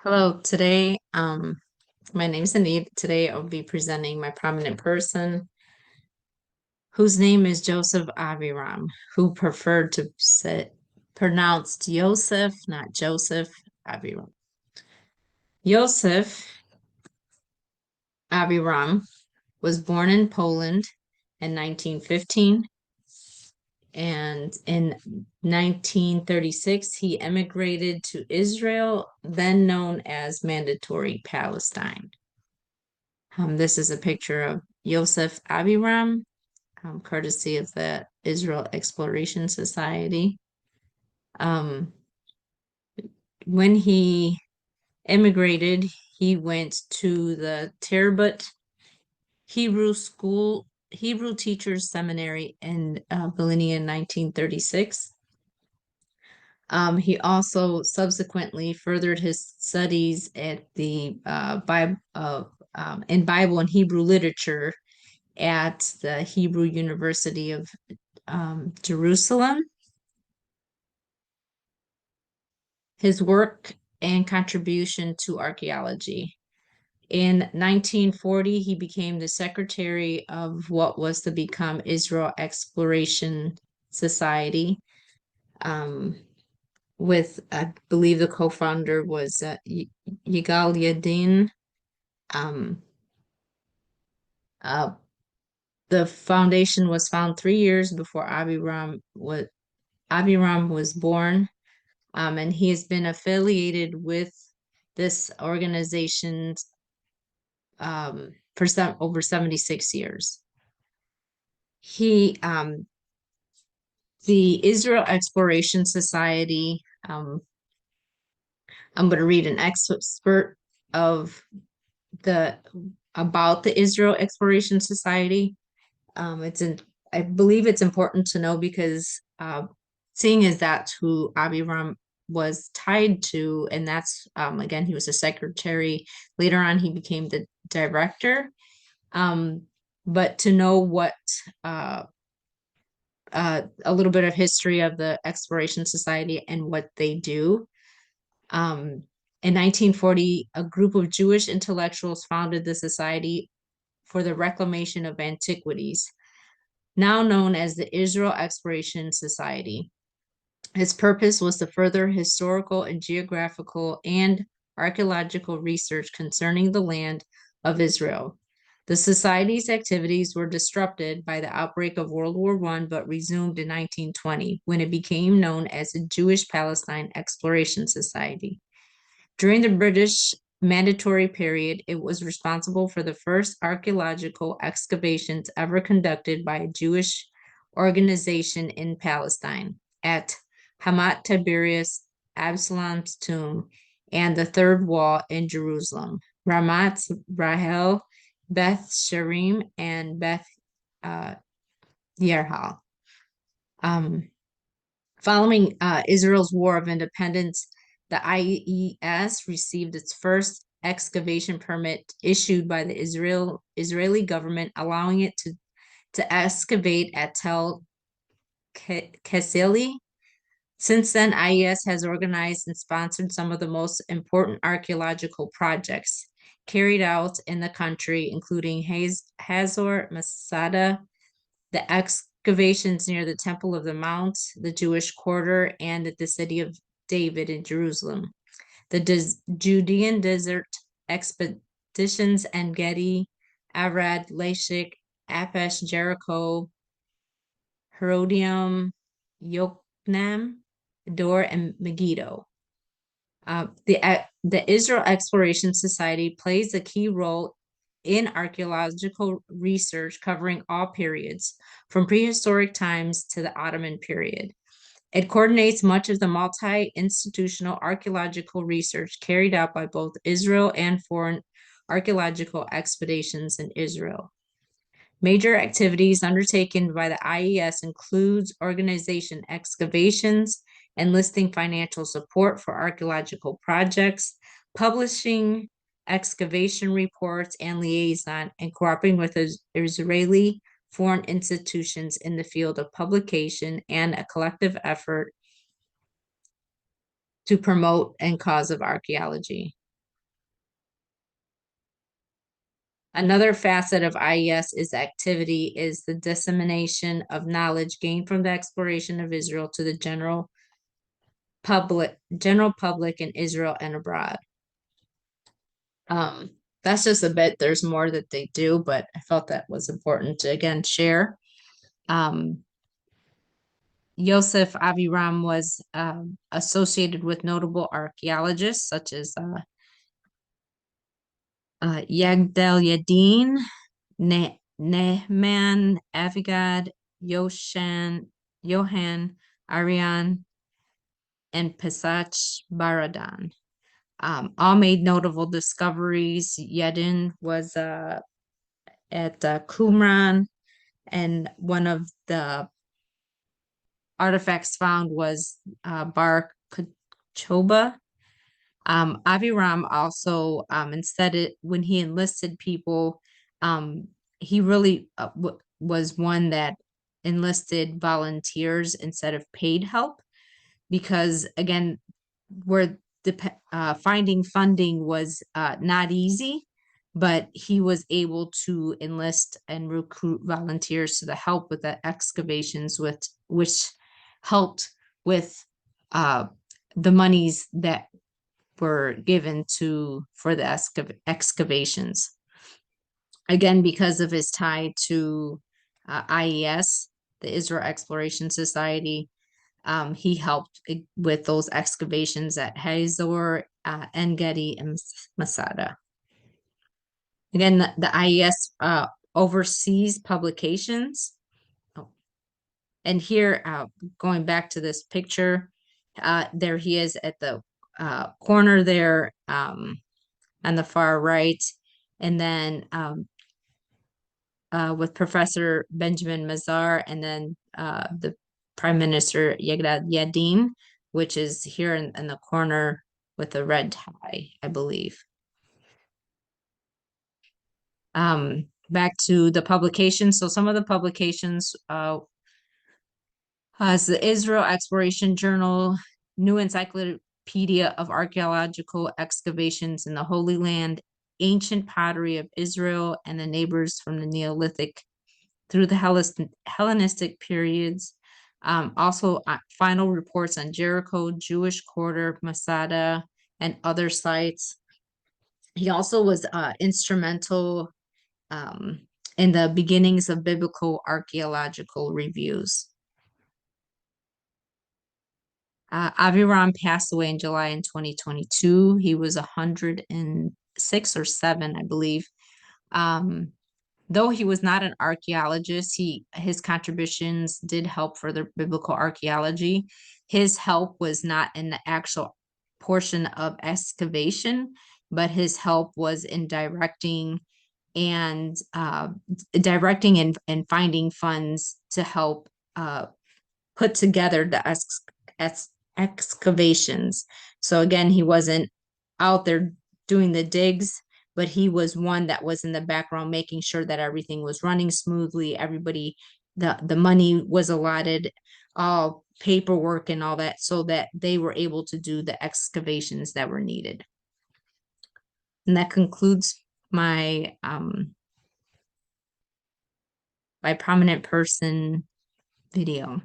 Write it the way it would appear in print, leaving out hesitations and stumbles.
Hello, today, my name is Anita. Today I'll be presenting my prominent person, whose name is Joseph Aviram, who preferred to say pronounced Yosef, not Joseph Aviram. Yosef Aviram was born in Poland in 1915, and in 1936 he emigrated to Israel, then known as Mandatory Palestine. This is a picture of Yosef Aviram, courtesy of the Israel Exploration Society. Um, when he immigrated, he went to the Terbut Hebrew Teachers Seminary in Bolinia in 1936. He also subsequently furthered his studies at the in Bible and Hebrew literature at the Hebrew University of Jerusalem. His work and contribution to archaeology. In 1940, he became the secretary of what was to become Israel Exploration Society. With, I believe the co-founder was Yigal Yadin. Um, uh, the foundation was found 3 years before Aviram was born. And he has been affiliated with this organization for over 76 years. He, the Israel Exploration Society, I'm going to read an excerpt of about the Israel Exploration Society. I believe it's important to know because seeing as that's who Aviram was tied to, and that's again, he was a secretary. Later on, he became the director. But to know what a little bit of history of the Exploration Society and what they do. In 1940, a group of Jewish intellectuals founded the Society for the Reclamation of Antiquities, now known as the Israel Exploration Society. Its purpose was to further historical and geographical and archaeological research concerning the land of Israel. The Society's activities were disrupted by the outbreak of World War I, but resumed in 1920, when it became known as the Jewish Palestine Exploration Society. During the British Mandatory period, it was responsible for the first archaeological excavations ever conducted by a Jewish organization in Palestine at Hamat Tiberias, Absalom's tomb, and the Third Wall in Jerusalem, Ramat Rahel, Beth Sharim, and Beth Yerhal. Following Israel's War of Independence, the IES received its first excavation permit issued by the Israeli government, allowing it to excavate at Tel Kesili. Since then, IES has organized and sponsored some of the most important archaeological projects carried out in the country, including Hazor Masada, the excavations near the Temple of the Mount, the Jewish Quarter, and at the city of David in Jerusalem. The Judean Desert expeditions and Gedi, Arad, Lashik, Apesh, Jericho, Herodium, Yokneam, Dor, and Megiddo. The Israel Exploration Society plays a key role in archaeological research covering all periods, from prehistoric times to the Ottoman period. It coordinates much of the multi-institutional archaeological research carried out by both Israel and foreign archaeological expeditions in Israel. Major activities undertaken by the IES includes organization excavations, enlisting financial support for archaeological projects, publishing excavation reports and liaison, and cooperating with Israeli foreign institutions in the field of publication and a collective effort to promote and cause of archaeology. Another facet of IES is activity is the dissemination of knowledge gained from the exploration of Israel to the general public in Israel and abroad. That's just a bit. There's more that they do, but I felt that was important to again share. Um, Yosef Aviram was associated with notable archaeologists such as Yagdel Yadin, Nehman, Avigad, Johan, Arian, and Pesach Baradan. All made notable discoveries. Yedin was at Qumran, and one of the artifacts found was Bar Kochba. Aviram also when he enlisted people, he really was one that enlisted volunteers instead of paid help because again, where finding funding was not easy, but he was able to enlist and recruit volunteers to the help with the excavations, which helped with uh, the monies that were given for the excavations. Again, because of his tie to IES, the Israel Exploration Society, he helped with those excavations at Hazor, En Gedi, and Masada. Again, the IES oversees publications. Oh. And here, going back to this picture, there he is at the corner there on the far right. And then with Professor Benjamin Mazar, and then the Prime Minister Yegdad Yadin, which is here in the corner with a red tie, I believe. Back to the publications. So some of the publications as the Israel Exploration Journal, New Encyclopedia of Archaeological Excavations in the Holy Land, Ancient Pottery of Israel and the Neighbors from the Neolithic through the Hellenistic periods. Also, final reports on Jericho, Jewish Quarter, Masada, and other sites. He also was instrumental in the beginnings of biblical archaeological reviews. Aviram passed away in July in 2022. He was 106 or 7, I believe. Though he was not an archaeologist, his contributions did help further biblical archaeology. His help was not in the actual portion of excavation, but his help was in directing and finding funds to help put together the excavations. So again, he wasn't out there doing the digs, but he was one that was in the background making sure that everything was running smoothly. Everybody, the money was allotted, all paperwork and all that, so that they were able to do the excavations that were needed. And that concludes my my prominent person video.